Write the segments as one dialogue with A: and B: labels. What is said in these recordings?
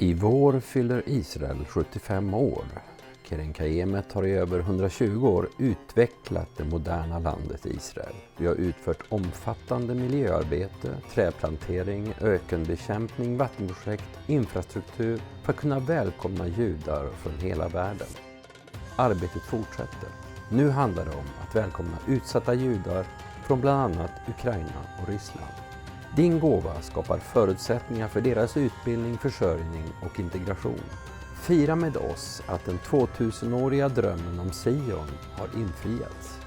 A: I vår fyller Israel 75 år. Kerenkaemet har i över 120 år utvecklat det moderna landet Israel. Vi har utfört omfattande miljöarbete, träplantering, ökenbekämpning, vattenprojekt, infrastruktur för att kunna välkomna judar från hela världen. Arbetet fortsätter. Nu handlar det om att välkomna utsatta judar från bland annat Ukraina och Ryssland. Din gåva skapar förutsättningar för deras utbildning, försörjning och integration. Fira med oss att den 2000-åriga drömmen om Sion har infriats.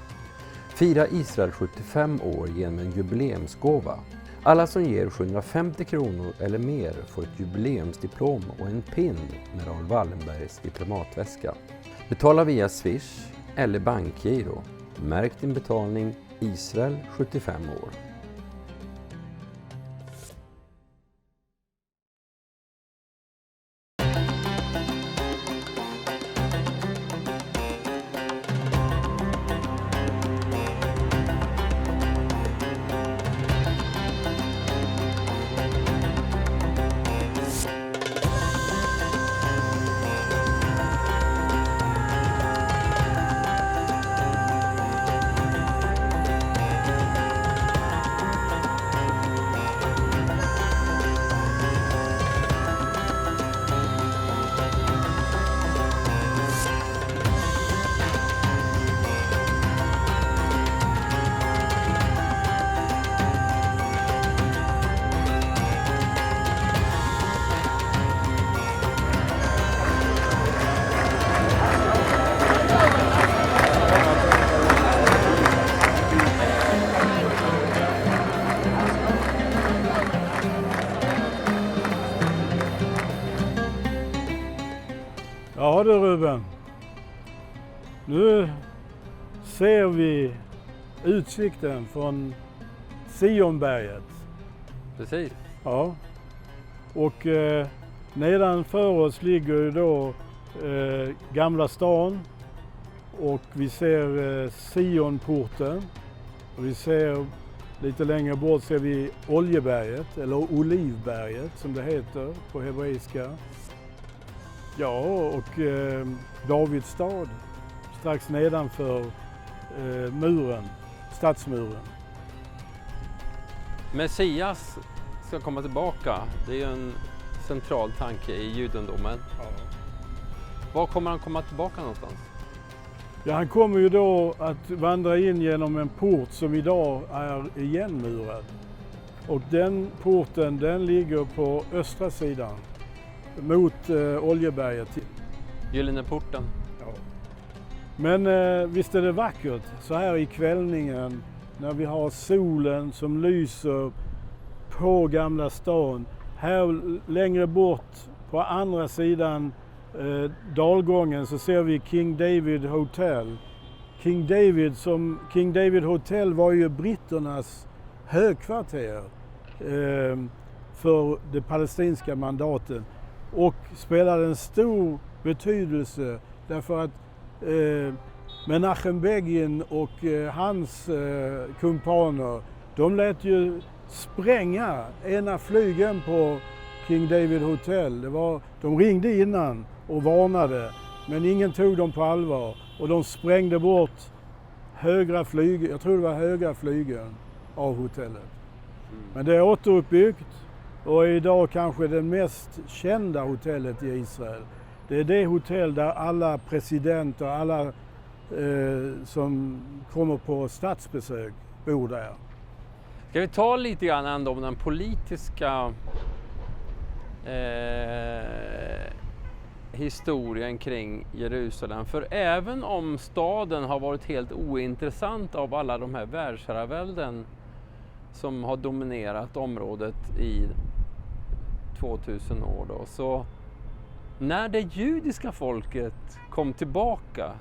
A: Fira Israel 75 år genom en jubileumsgåva. Alla som ger 750 kronor eller mer får ett jubileumsdiplom och en pin med Raoul Wallenbergs diplomatväska. Betala via Swish eller bankgiro. Märk din betalning Israel 75 år.
B: Ja du Ruben, nu ser vi utsikten från Sionberget.
A: Precis.
B: Ja, och nedanför oss ligger ju då gamla stan och vi ser Sionporten och vi ser lite längre bort ser vi Oljeberget eller Olivberget som det heter på hebreiska. Ja, och Davids stad strax nedanför muren, stadsmuren.
A: Messias ska komma tillbaka. Det är ju en central tanke i judendomen.
B: Ja.
A: Var kommer han komma tillbaka någonstans?
B: Ja, han kommer ju då att vandra in genom en port som idag är igenmurad. Och den porten den ligger på östra sidan. Mot Oljeberget.
A: Gyllene porten.
B: Ja. Men visst är det vackert så här i kvällningen när vi har solen som lyser på gamla stan. Här längre bort på andra sidan dalgången så ser vi King David Hotel. King David Hotel var ju britternas högkvarter för det palestinska mandaten. Och spelade en stor betydelse därför att Menachem och hans kumpaner, de lät ju spränga ena flygeln på King David Hotel. De ringde innan och varnade, men ingen tog dem på allvar. Och de sprängde bort högra flygeln, jag tror det var högra flygeln av hotellet. Men det är återuppbyggt. Och idag kanske det mest kända hotellet i Israel. Det är det hotell där alla presidenter, alla som kommer på statsbesök bor där.
A: Ska vi ta lite grann ändå om den politiska historien kring Jerusalem. För även om staden har varit helt ointressant av alla de här världsherravälden som har dominerat området i 2000 år då, så när det judiska folket kom tillbaka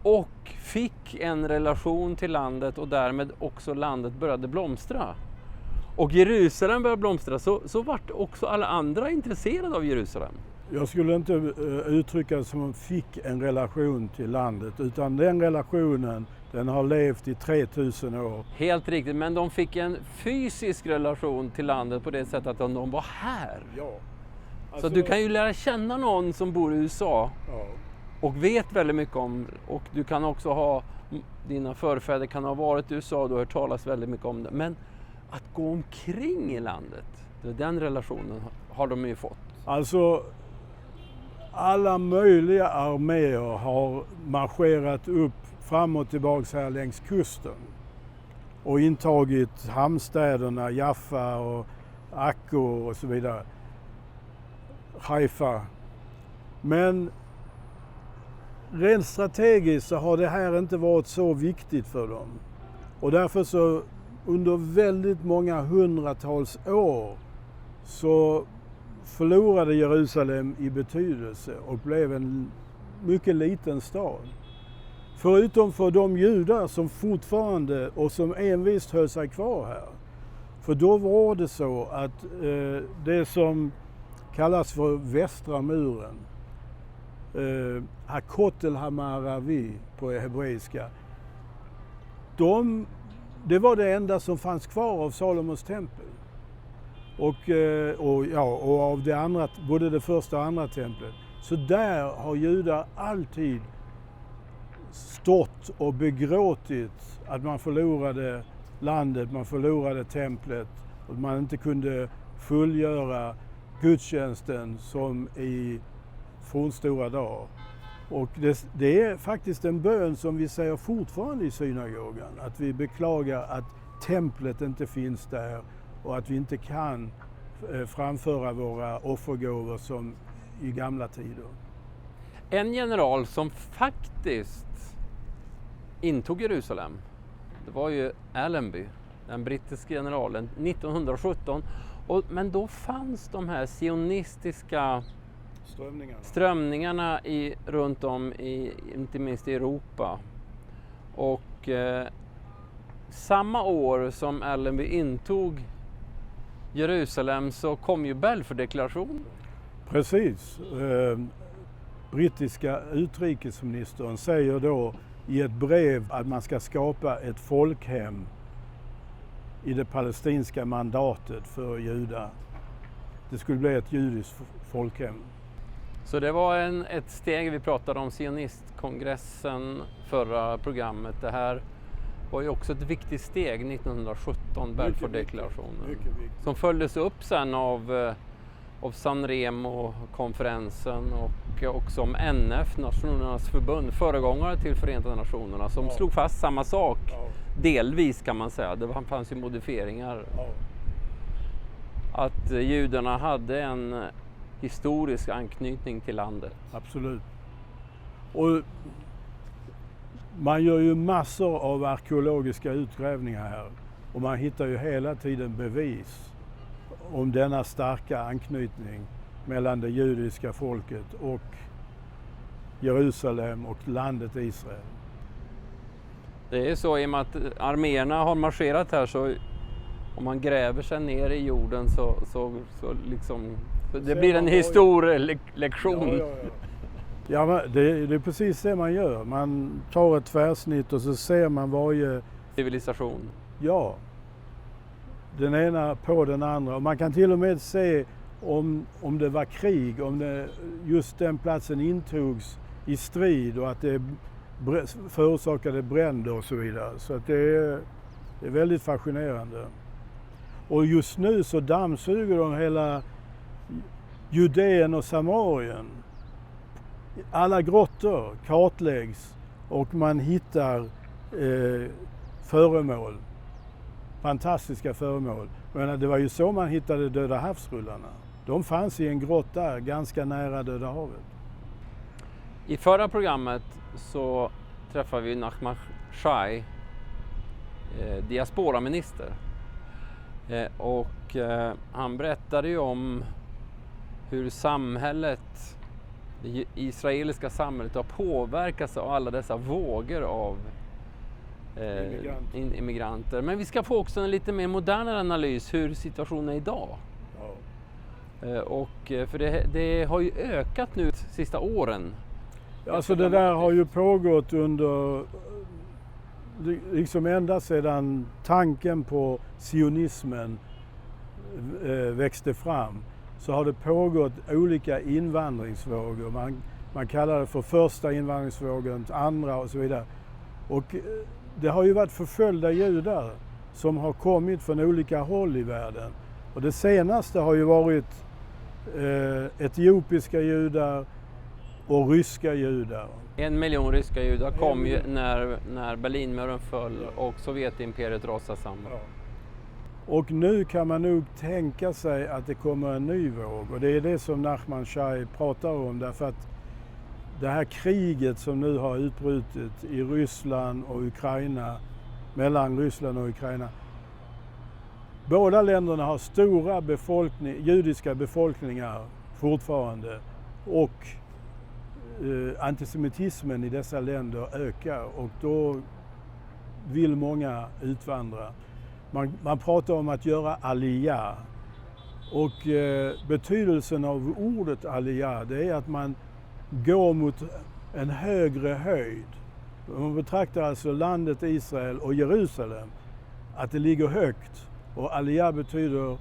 A: och fick en relation till landet och därmed också landet började blomstra och Jerusalem började blomstra så vart också alla andra intresserade av Jerusalem.
B: Jag skulle inte uttrycka det som att de fick en relation till landet utan den relationen den har levt i 3000 år.
A: Helt riktigt, men de fick en fysisk relation till landet på det sättet att de var här.
B: Ja.
A: Så du kan ju lära känna någon som bor i USA och vet väldigt mycket om, och du kan också ha, dina förfäder kan ha varit i USA och du har hört talas väldigt mycket om det. Men att gå omkring i landet, den relationen har de ju fått.
B: Alltså, alla möjliga arméer har marscherat upp fram och tillbaka här längs kusten och intagit hamnstäderna Jaffa och Akko och så vidare, Haifa. Men rent strategiskt så har det här inte varit så viktigt för dem. Och därför så under väldigt många hundratals år så förlorade Jerusalem i betydelse och blev en mycket liten stad. Förutom för de judar som fortfarande och som envist höll sig kvar här. För då var det så att det som kallas för västra muren, Hakotel Hamaravi på hebreiska, det var det enda som fanns kvar av Salomos tempel. Och av det andra, både det första och andra templet. Så där har judar alltid stått och begråtit att man förlorade landet, man förlorade templet och man inte kunde fullgöra gudstjänsten som i fornstora dagar. Och det är faktiskt en bön som vi säger fortfarande i synagogan, att vi beklagar att templet inte finns där och att vi inte kan framföra våra offergåvor som i gamla tider.
A: En general som faktiskt intog Jerusalem, det var ju Allenby, den brittiska generalen, 1917. Men då fanns de här sionistiska strömningarna runt om, inte minst i Europa. Och samma år som Allenby intog Jerusalem så kom ju Balfour-deklarationen.
B: Precis. Brittiska utrikesministern säger då i ett brev att man ska skapa ett folkhem i det palestinska mandatet för judar. Det skulle bli ett judiskt folkhem.
A: Så det var ett steg, vi pratade om sionistkongressen förra programmet. Det här var ju också ett viktigt steg 1917, Balfour-deklarationen. Som följdes upp sen av Sanremo-konferensen och också om NF, Nationernas förbund, föregångare till Förenta Nationerna, som slog fast samma sak. Delvis kan man säga, det fanns ju modifieringar. Att judarna hade en historisk anknytning till landet.
B: Absolut. Och man gör ju massor av arkeologiska utgrävningar här och man hittar ju hela tiden bevis om denna starka anknytning mellan det judiska folket och Jerusalem och landet Israel.
A: Det är så, i och med att arméerna har marscherat här, så om man gräver sig ner i jorden så liksom, det blir en historielektion.
B: Ja, men det är precis det man gör. Man tar ett tvärsnitt och så ser man varje
A: civilisation.
B: Ja, den ena på den andra. Och man kan till och med se om det var krig, om just den platsen intogs i strid och att det förorsakade bränder och så vidare. Så att det är väldigt fascinerande. Och just nu så dammsuger de hela Judeen och Samarien. Alla grottor kartläggs och man hittar föremål. Fantastiska föremål. Men det var ju så man hittade Döda havsrullarna. De fanns i en grott där, ganska nära Döda havet.
A: I förra programmet så träffade vi Nachman Shai, Diaspora Minister. Och han berättade ju om hur samhället, det israeliska samhället, har påverkats av alla dessa vågor av immigranter. Men vi ska få också en lite mer modern analys hur situationen är idag. Ja. Och för det har ju ökat nu de sista åren.
B: Alltså det där har ju pågått under, liksom ända sedan tanken på sionismen växte fram, så har det pågått olika invandringsvågor. Man kallar det för första invandringsvågen, andra och så vidare. Och det har ju varit förföljda judar som har kommit från olika håll i världen. Och det senaste har ju varit etiopiska judar och ryska judar.
A: 1 miljon ryska judar kom ju när Berlinmuren föll och Sovjetimperiet rasade samman.
B: Ja. Och nu kan man nog tänka sig att det kommer en ny våg. Och det är det som Nachman Shai pratar om. Därför att det här kriget som nu har utbrutit i Ryssland och Ukraina, mellan Ryssland och Ukraina. Båda länderna har stora judiska befolkningar fortfarande. Och antisemitismen i dessa länder ökar. Och då vill många utvandra. Man pratar om att göra Aliyah. Och betydelsen av ordet Aliyah, det är att man går mot en högre höjd. Man betraktar alltså landet Israel och Jerusalem, att det ligger högt. Och Aliyah betyder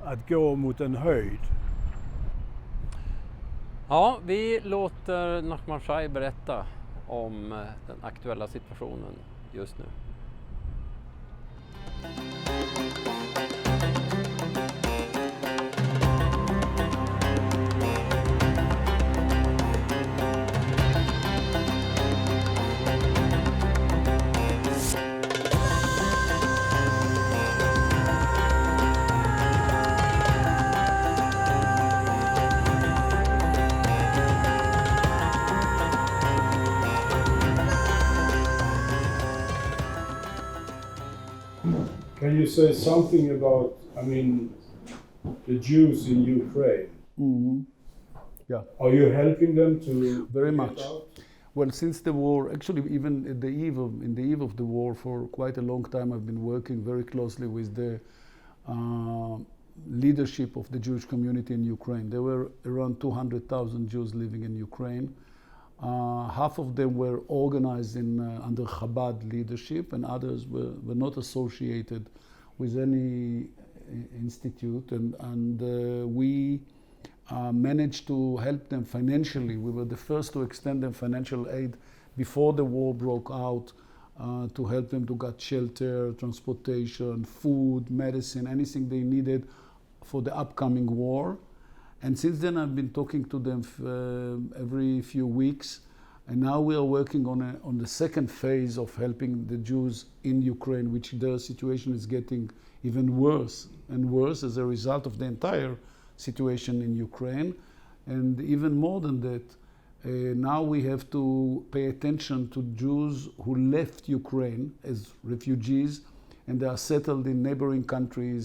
B: att gå mot en höjd.
A: Ja, vi låter Nachman Shai berätta om den aktuella situationen just nu.
B: Can you say something about, the Jews in Ukraine?
C: Mm-hmm. Yeah.
B: Are you helping them to
C: Very
B: get
C: much.
B: out?
C: Well, since the war, actually, even in the eve of the war, for quite a long time, I've been working very closely with the leadership of the Jewish community in Ukraine. There were around 200,000 Jews living in Ukraine. Half of them were organized under Chabad leadership, and others were not associated with any institute. And we managed to help them financially. We were the first to extend them financial aid before the war broke out, to help them to get shelter, transportation, food, medicine, anything they needed for the upcoming war. And since then I've been talking to them every few weeks, and now we are working on the second phase of helping the Jews in Ukraine, which their situation is getting even worse and worse as a result of the entire situation in Ukraine. And even more than that, now we have to pay attention to Jews who left Ukraine as refugees, and they are settled in neighboring countries,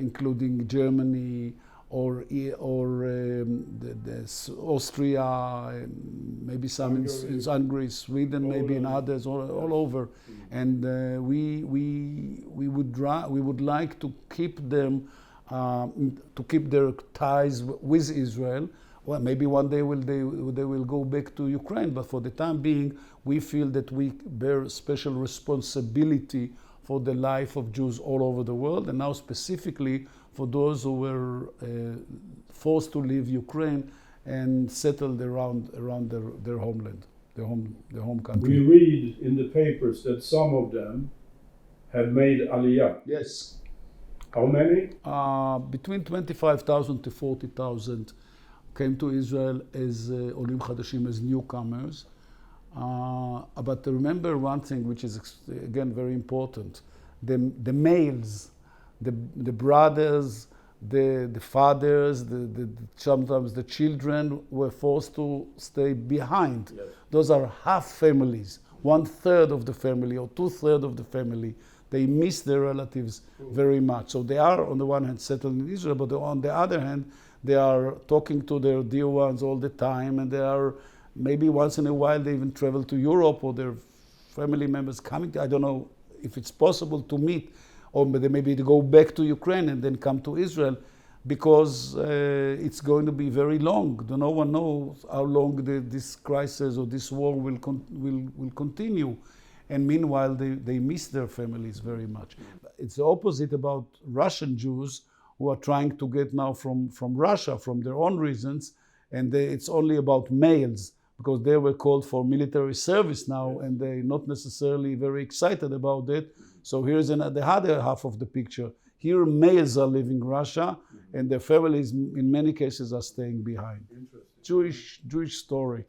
C: including Germany, or Austria, maybe some in Hungary, Sweden, maybe in others, all over. And we would like to keep them, to keep their ties with Israel. Well, maybe one day they will go back to Ukraine, but for the time being, we feel that we bear special responsibility for the life of Jews all over the world, and now specifically for those who were forced to leave Ukraine and settled around their homeland, their home country.
B: We read in the papers that some of them have made Aliyah.
C: Yes.
B: How many?
C: Between 25,000 to 40,000 came to Israel as Olim Chadashim, as newcomers. But remember one thing, which is again very important: the males, the brothers, the fathers, sometimes the children were forced to stay behind.
B: Yes.
C: Those are half families, 1/3 of the family or 2/3 of the family. They miss their relatives very much. So they are, on the one hand, settled in Israel, but on the other hand, they are talking to their dear ones all the time, and they are, maybe once in a while, they even travel to Europe, or their family members coming. I don't know if it's possible to meet, or maybe to go back to Ukraine and then come to Israel, because it's going to be very long. No one knows how long this crisis or this war will continue. And meanwhile, they miss their families very much. It's the opposite about Russian Jews, who are trying to get now from Russia, from their own reasons, and it's only about males, because they were called for military service now, and they're not necessarily very excited about it. So here's the other half of the picture. Here males are leaving Russia, and their families in many cases are staying behind. Jewish story.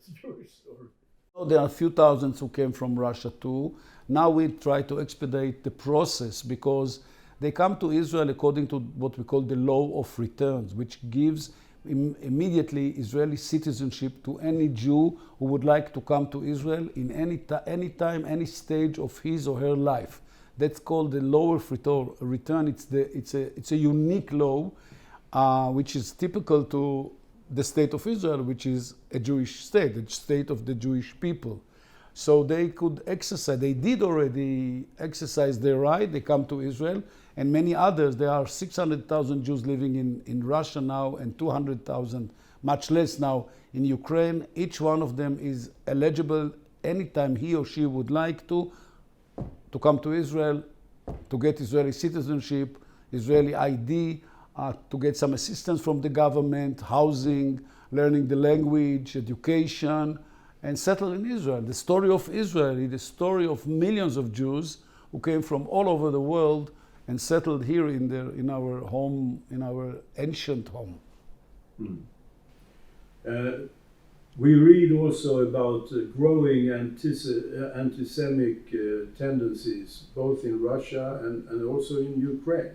C: There are a few thousands who came from Russia too. Now we try to expedite the process because they come to Israel according to what we call the law of returns, which gives immediately Israeli citizenship to any Jew who would like to come to Israel in any time, any stage of his or her life. That's called the law of return. It's a unique law, which is typical to the state of Israel, which is a Jewish state, the state of the Jewish people. So they could exercise, they did already exercise their right, they come to Israel, and many others. There are 600,000 Jews living in Russia now, and 200,000, much less now, in Ukraine. Each one of them is eligible anytime he or she would like to come to Israel, to get Israeli citizenship, Israeli ID, to get some assistance from the government, housing, learning the language, education, and settle in Israel. The story of Israel is the story of millions of Jews who came from all over the world and settled here in our home, in our ancient home.
B: We read also about growing anti-Semitic tendencies, both in Russia and also in Ukraine.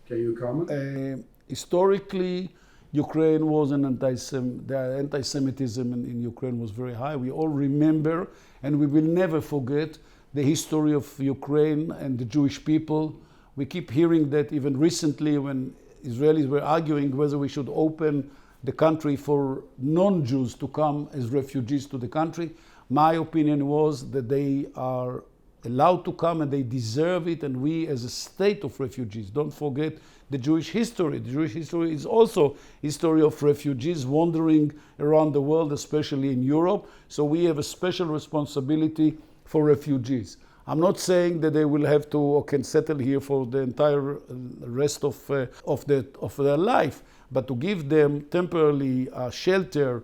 B: Can you comment?
C: Historically, Ukraine was the anti-Semitism in Ukraine was very high. We all remember, and we will never forget, the history of Ukraine and the Jewish people. We keep hearing that even recently when Israelis were arguing whether we should open the country for non-Jews to come as refugees to the country. My opinion was that they are allowed to come and they deserve it, and we as a state of refugees. Don't forget the Jewish history. The Jewish history is also history of refugees wandering around the world, especially in Europe. So we have a special responsibility for refugees. I'm not saying that they will have to or can settle here for the entire rest of their life, but to give them temporarily shelter,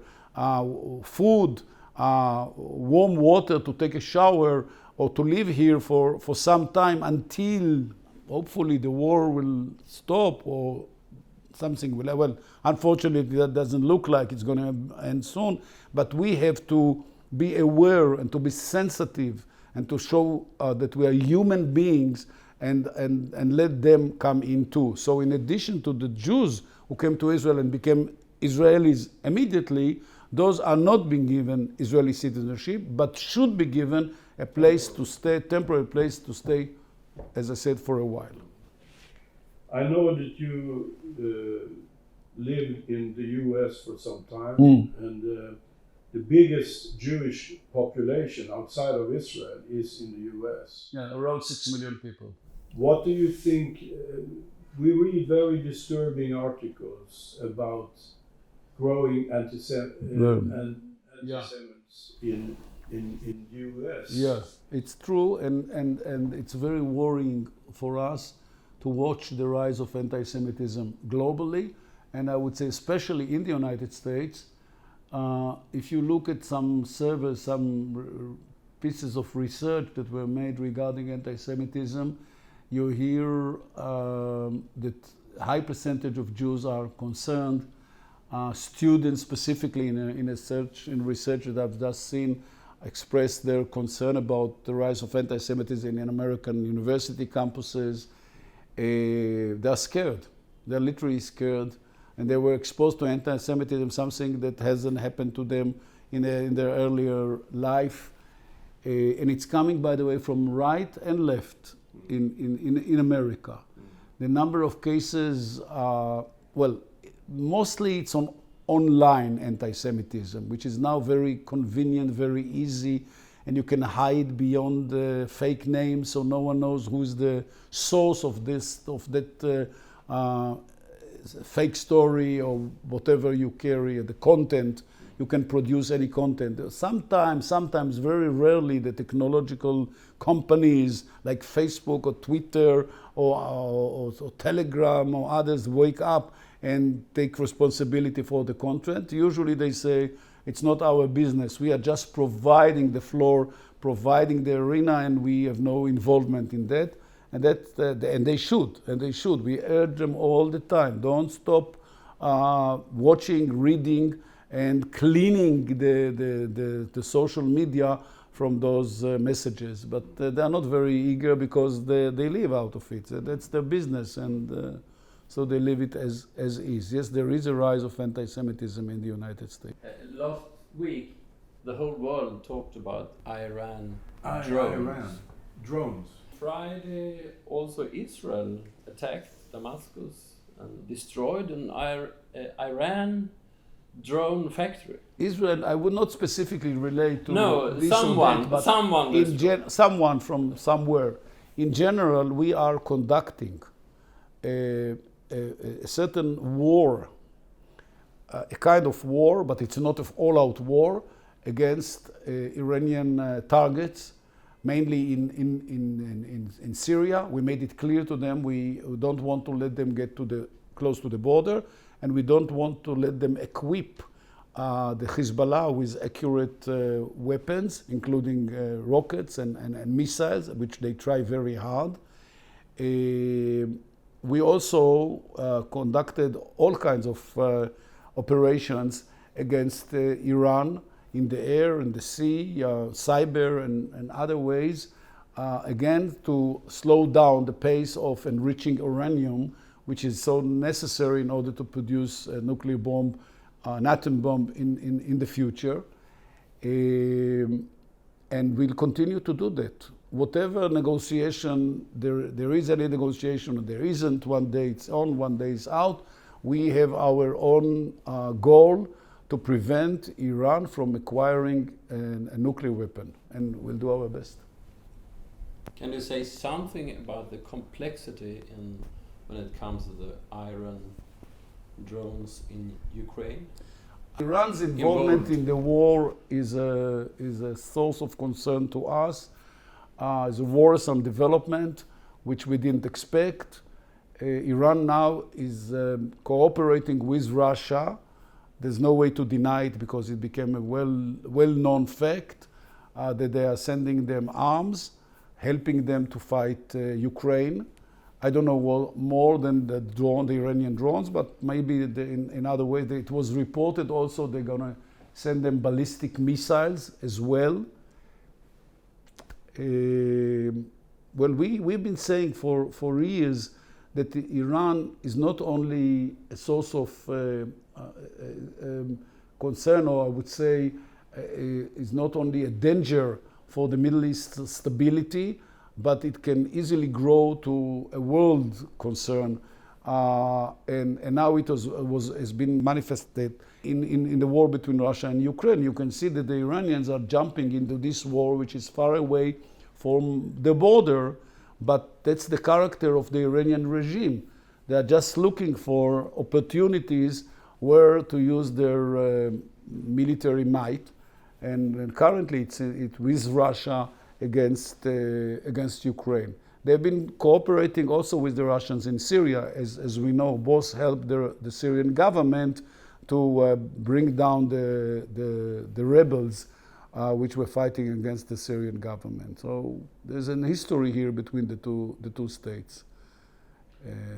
C: food, warm water to take a shower, or to live here for some time until hopefully the war will stop or something will. Well, unfortunately that doesn't look like it's going to end soon, but we have to be aware and to be sensitive and to show that we are human beings and let them come in too. So in addition to the Jews who came to Israel and became Israelis immediately, those are not being given Israeli citizenship, but should be given a place to stay, a temporary place to stay, as I said, for a while.
B: I know that you lived in the US for some time, and the biggest Jewish population outside of Israel is in the US.
C: Yeah, around 6 million people.
B: What do you think? We read very disturbing articles about growing anti-Semites in US.
C: Yeah, it's true, and it's very worrying for us to watch the rise of anti-Semitism globally, and I would say especially in the United States. If you look at some surveys, some pieces of research that were made regarding anti-Semitism, you hear that high percentage of Jews are concerned. Students specifically in research that I've just seen expressed their concern about the rise of anti-Semitism in American university campuses. They're scared. They're literally scared. And they were exposed to anti-Semitism, something that hasn't happened to them in their earlier life. And it's coming, by the way, from right and left in America. The number of cases, mostly it's on online anti-Semitism, which is now very convenient, very easy, and you can hide beyond the fake names, so no one knows who's the source of that fake story or whatever you carry, the content you can produce any content. Sometimes, very rarely, the technological companies like Facebook or Twitter or Telegram or others wake up and take responsibility for the content. Usually they say, it's not our business. We are just providing the floor, providing the arena, and we have no involvement in that. And they should. We urge them all the time. Don't stop watching, reading, and cleaning the social media from those messages. But they are not very eager because they live out of it. That's their business, and so they leave it as is. Yes, there is a rise of anti-Semitism in the United States.
A: Last week, the whole world talked about Iran
B: drones.
A: Friday, also Israel attacked Damascus and destroyed an Iran drone factory.
C: Israel, I would not specifically relate to this
A: someone,
C: or that, but someone from somewhere. In general, we are conducting a certain war, a kind of war, but it's not an all-out war against Iranian targets, mainly in Syria. We made it clear to them we don't want to let them get close to the border, and we don't want to let them equip the Hezbollah with accurate weapons, including rockets and missiles, which they try very hard. We also conducted all kinds of operations against Iran in the air, in the sea, cyber and other ways, again to slow down the pace of enriching uranium, which is so necessary in order to produce a nuclear bomb, an atom bomb in the future. And we'll continue to do that. Whatever negotiation, there is any negotiation, or there isn't, one day it's on, one day it's out, we have our own goal to prevent Iran from acquiring a nuclear weapon, and we'll do our best.
A: Can you say something about the complexity when it comes to the Iran drones in Ukraine?
C: Iran's involvement in the war is a source of concern to us. It's a worrisome development which we didn't expect. Iran now is cooperating with Russia. There's no way to deny it because it became a well-known fact that they are sending them arms, helping them to fight Ukraine. I don't know more than the Iranian drones, but maybe in other ways. It was reported also they're going to send them ballistic missiles as well. Well, we've been saying for years that Iran is not only a source of concern, or I would say is not only a danger for the Middle East stability, but it can easily grow to a world concern. And now it has been manifested in the war between Russia and Ukraine. You can see that the Iranians are jumping into this war, which is far away from the border, but that's the character of the Iranian regime. They are just looking for opportunities where to use their military might, and currently it's with Russia against Ukraine. They've been cooperating also with the Russians in Syria, as we know. Both helped the Syrian government to bring down the rebels which were fighting against the Syrian government. So there's an history here between the two states.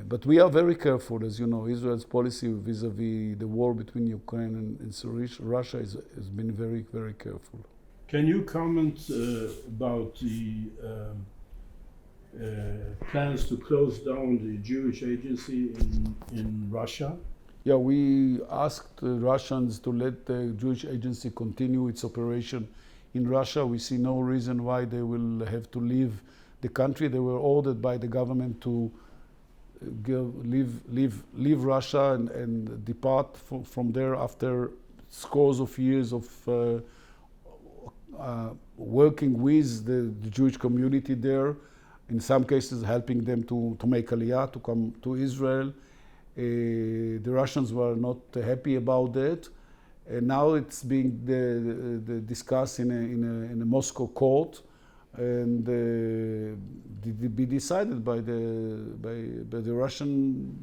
C: But we are very careful, as you know. Israel's policy vis-a-vis the war between Ukraine and Russia has been very, very careful.
B: Can you comment about the plans to close down the Jewish agency in Russia?
C: Yeah, we asked the Russians to let the Jewish agency continue its operation in Russia. We see no reason why they will have to leave the country. They were ordered by the government to leave Russia and depart from there after scores of years of working with the Jewish community there, in some cases helping them to make Aliyah, to come to Israel. The Russians were not happy about that, And now it's being discussed in a Moscow court, and be decided by the Russian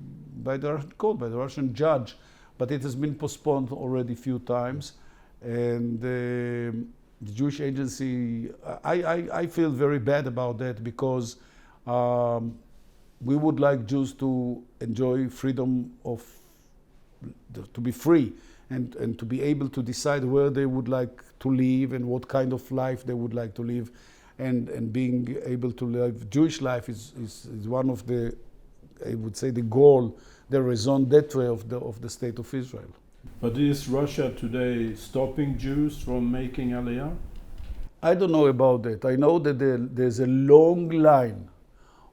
C: court, by the Russian judge. But it has been postponed already a few times, and the Jewish Agency, I feel very bad about that, because we would like Jews to enjoy freedom to be free and to be able to decide where they would like to live and what kind of life they would like to live, and being able to live Jewish life is one of the, I would say, the goal, the raison d'etre of the state of Israel.
B: But is Russia today stopping Jews from making Aliyah?
C: I don't know about that. I know that there's a long line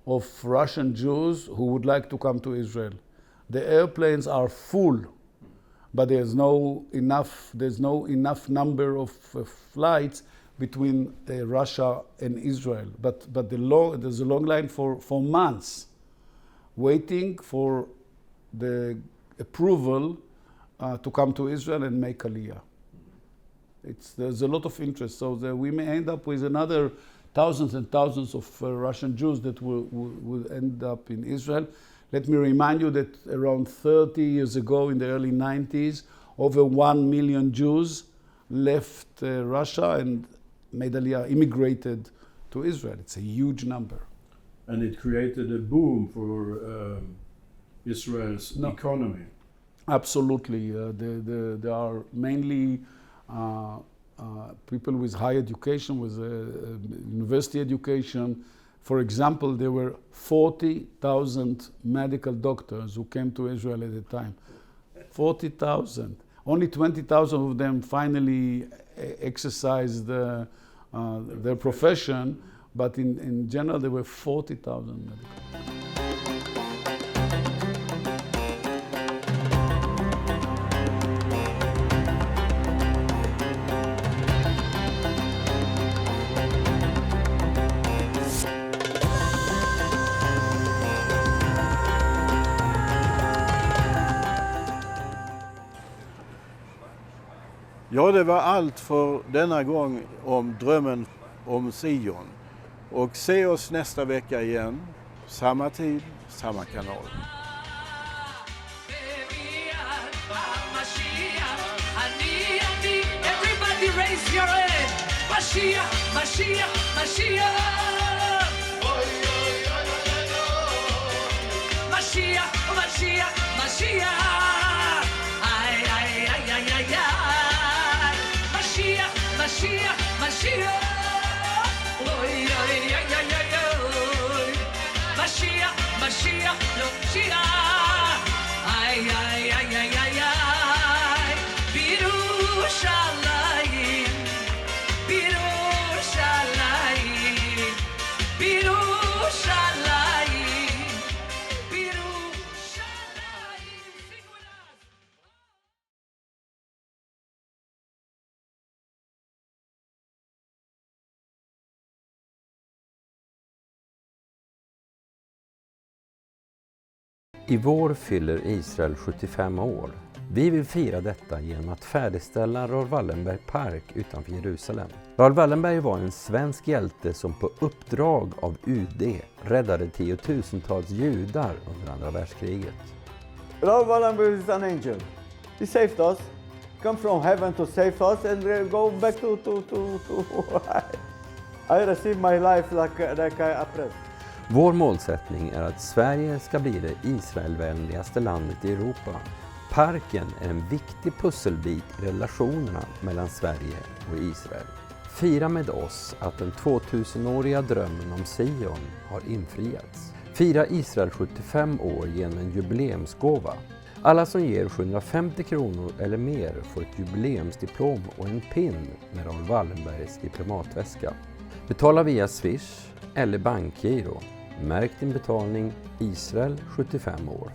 C: of Russian Jews who would like to come to Israel. The airplanes are full, but there's no enough number of flights between Russia and Israel. But there's a long line for months, waiting for the approval to come to Israel and make Aliyah. There's a lot of interest, so we may end up with another thousands and thousands of Russian Jews that will end up in Israel. Let me remind you that around 30 years ago, in the early 90s, over 1 million Jews left Russia and made Aliyah, immigrated to Israel. It's a huge number.
B: And it created a boom for Israel's economy.
C: Absolutely. There are mainly people with high education, with university education. For example, there were 40,000 medical doctors who came to Israel at the time. 40,000. Only 20,000 of them finally exercised their profession, but in general there were 40,000 medical doctors.
B: Ja, det var allt för denna gång om drömmen om Sion. Och se oss nästa vecka igen, samma tid, samma kanal. Everybody raise your head. Mashiach, Mashiach, Mashiach. Mashiach, Mashiach, Mashiach. Mashiach, Mashiach, oy, oy, oy, oy, oy, oy. Mashiach, Mashiach, Mashiach, ay, ay, ay, ay, ay, ay. Birushalayim, Birushalayim, Birushalayim, Birushalayim.
A: I vår fyller Israel 75 år. Vi vill fira detta genom att färdigställa Raoul Wallenberg Park utanför Jerusalem. Raoul Wallenberg var en svensk hjälte som på uppdrag av UD räddade tiotusentals judar under andra världskriget.
D: Raoul Wallenberg is an angel. He saved us, come from heaven to save us and go back to I receive my life like I oppressed.
A: Vår målsättning är att Sverige ska bli det Israelvänligaste landet i Europa. Parken är en viktig pusselbit i relationerna mellan Sverige och Israel. Fira med oss att den 2000-åriga drömmen om Sion har infriats. Fira Israel 75 år genom en jubileumsgåva. Alla som ger 750 kronor eller mer får ett jubileumsdiplom och en pin med Raoul Wallenbergs diplomatväska. Betala via Swish eller bankgiro. Märk din betalning Israel 75 år.